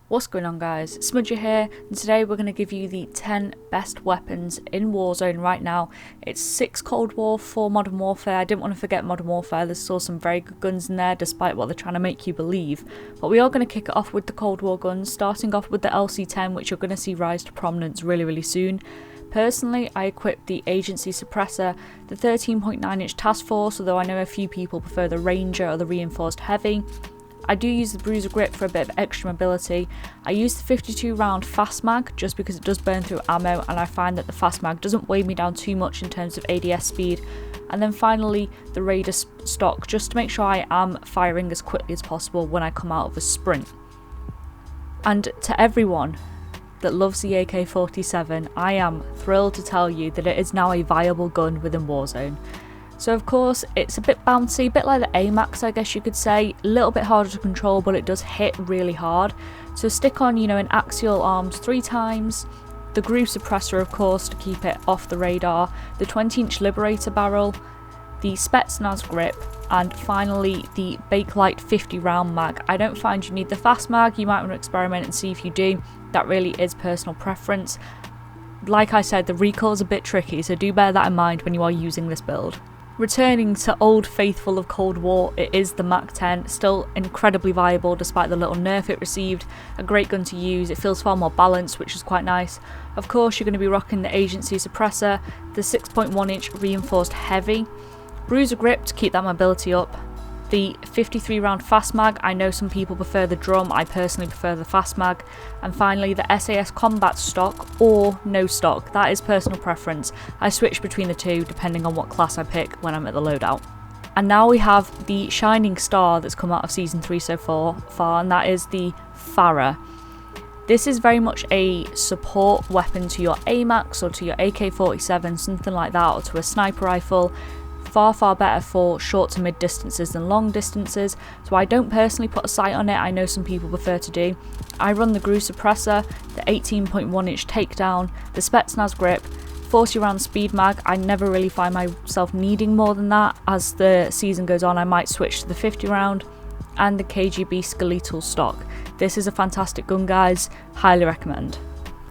What's going on, guys? Smudger here, and today we're going to give you the 10 best weapons in Warzone right now. It's 6 Cold War, 4 Modern Warfare. I didn't want to forget Modern Warfare. There's still some very good guns in there despite what they're trying to make you believe. But we are going to kick it off with the Cold War guns, starting off with the LC10, which you're going to see rise to prominence really soon. Personally, I equipped the Agency Suppressor, the 13.9-inch Task Force, although I know a few people prefer the Ranger or the Reinforced Heavy. I do use the Bruiser Grip for a bit of extra mobility. I use the 52 round fast mag just because it does burn through ammo, and I find that the fast mag doesn't weigh me down too much in terms of ADS speed. And then finally the Raider stock, just to make sure I am firing as quickly as possible when I come out of a sprint. And to everyone that loves the AK-47, I am thrilled to tell you that it is now a viable gun within Warzone. So of course it's a bit bouncy, a bit like the Amax I guess you could say, a little bit harder to control, but it does hit really hard. So stick on, an axial arms 3 times, the groove suppressor of course to keep it off the radar, the 20-inch Liberator barrel, the Spetsnaz grip, and finally the Bakelite 50 round mag. I don't find you need the fast mag, you might want to experiment and see if you do. That really is personal preference. Like I said, the recoil is a bit tricky, so do bear that in mind when you are using this build. Returning to old faithful of Cold War, it is the MAC-10, still incredibly viable despite the little nerf it received. A great gun to use, it feels far more balanced, which is quite nice. Of course you're going to be rocking the Agency Suppressor, the 6.1-inch Reinforced Heavy, Bruiser Grip to keep that mobility up, the 53 round fast mag. I know some people prefer the drum, I personally prefer the fast mag. And finally the SAS combat stock or no stock, that is personal preference. I switch between the two depending on what class I pick when I'm at the loadout. And now we have the shining star that's come out of season 3 so far, and that is the Fara. This is very much a support weapon to your Amax or to your AK-47, something like that, or to a sniper rifle. Far better for short to mid distances than long distances, so I don't personally put a sight on it. I know some people prefer to do. I run the groove suppressor, the 18.1-inch takedown, the Spetsnaz grip, 40 round speed mag. I never really find myself needing more than that. As the season goes on I might switch to the 50 round, and the KGB skeletal stock. This is a fantastic gun, guys, highly recommend.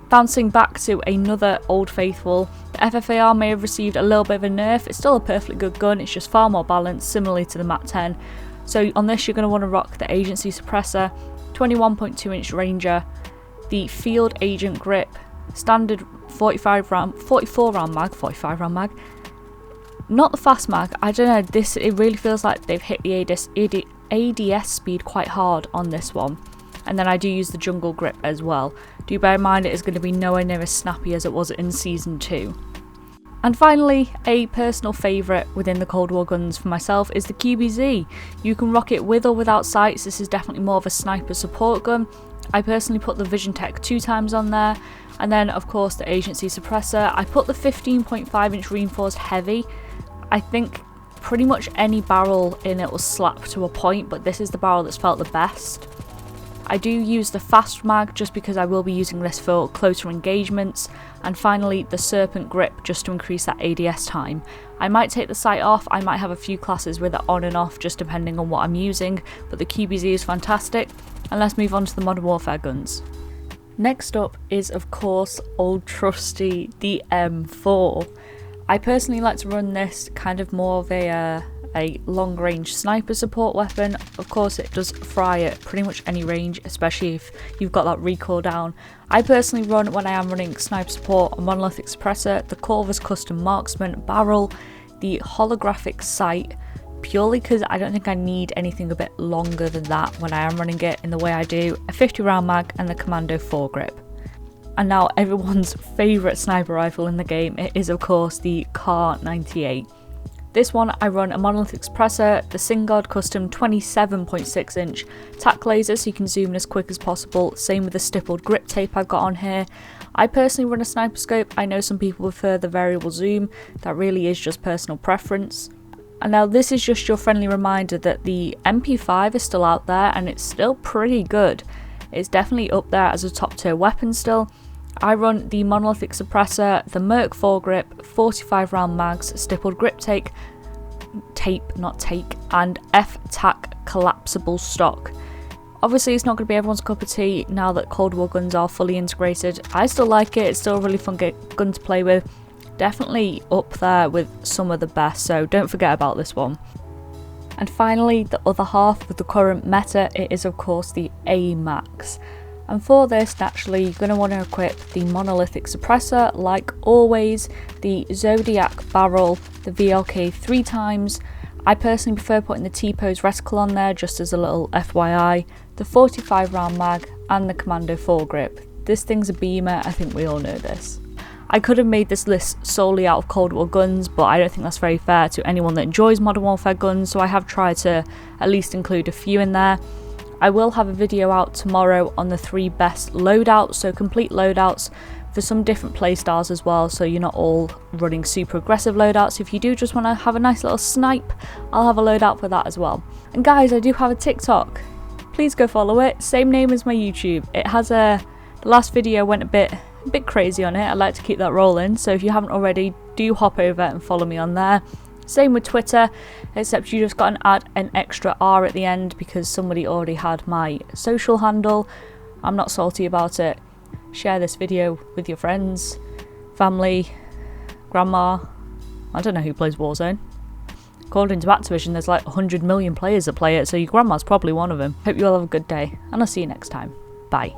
Bouncing back to another old faithful, the FFAR may have received a little bit of a nerf. It's still a perfectly good gun, it's just far more balanced, similarly to the MAC-10. So on this you're going to want to rock the Agency Suppressor, 21.2-inch Ranger, the Field Agent grip, standard 44 round mag, not the fast mag. I don't know, it really feels like they've hit the ADS speed quite hard on this one. And then I do use the jungle grip as well. Do bear in mind it is going to be nowhere near as snappy as it was in season 2. And finally, a personal favourite within the Cold War guns for myself is the QBZ. You can rock it with or without sights. This is definitely more of a sniper support gun. I personally put the Vision Tech 2 times on there. And then of course the Agency Suppressor. I put the 15.5-inch Reinforced Heavy. I think pretty much any barrel in it will slap to a point, but this is the barrel that's felt the best. I do use the fast mag just because I will be using this for closer engagements, and finally the Serpent grip just to increase that ADS time. I might take the sight off, I might have a few classes with it on and off just depending on what I'm using, but the QBZ is fantastic. And let's move on to the Modern Warfare guns. Next up is of course old trusty the M4. I personally like to run this kind of more of a long range sniper support weapon. Of course it does fry at pretty much any range, especially if you've got that recoil down. I personally run, when I am running sniper support, a monolithic suppressor, the Corvus custom marksman barrel, the holographic sight, purely because I don't think I need anything a bit longer than that when I am running it in the way I do, a 50 round mag, and the Commando 4 grip. And now everyone's favourite sniper rifle in the game, it is of course the Kar 98. This one I run a monolithic suppressor, the Singard custom 27.6-inch tac laser so you can zoom in as quick as possible, same with the stippled grip tape I've got on here. I personally run a sniper scope. I know some people prefer the variable zoom, that really is just personal preference. And now this is just your friendly reminder that the MP5 is still out there and it's still pretty good. It's definitely up there as a top tier weapon still. I run the monolithic suppressor, the Merc 4 grip, 45 round mags, stippled grip tape, and F-Tac collapsible stock. Obviously it's not going to be everyone's cup of tea now that Cold War guns are fully integrated. I still like it, it's still a really fun gun to play with. Definitely up there with some of the best, so don't forget about this one. And finally, the other half of the current meta, it is of course the Amax. And for this, naturally, you're going to want to equip the monolithic suppressor, like always, the Zodiac barrel, the VLK 3 times. I personally prefer putting the T-pose reticle on there, just as a little FYI, the 45 round mag, and the Commando foregrip. This thing's a beamer, I think we all know this. I could have made this list solely out of Cold War guns, but I don't think that's very fair to anyone that enjoys Modern Warfare guns, so I have tried to at least include a few in there. I will have a video out tomorrow on the 3 best loadouts, so complete loadouts for some different playstyles as well, so you're not all running super aggressive loadouts. If you do just want to have a nice little snipe, I'll have a loadout for that as well. And guys, I do have a TikTok. Please go follow it. Same name as my YouTube. It has the last video went a bit crazy on it. I like to keep that rolling, so if you haven't already, do hop over and follow me on there. Same with Twitter, except you just got to add an extra R at the end because somebody already had my social handle. I'm not salty about it. Share this video with your friends, family, grandma. I don't know who plays Warzone. According to Activision, there's like 100 million players that play it, so your grandma's probably one of them. Hope you all have a good day, and I'll see you next time. Bye.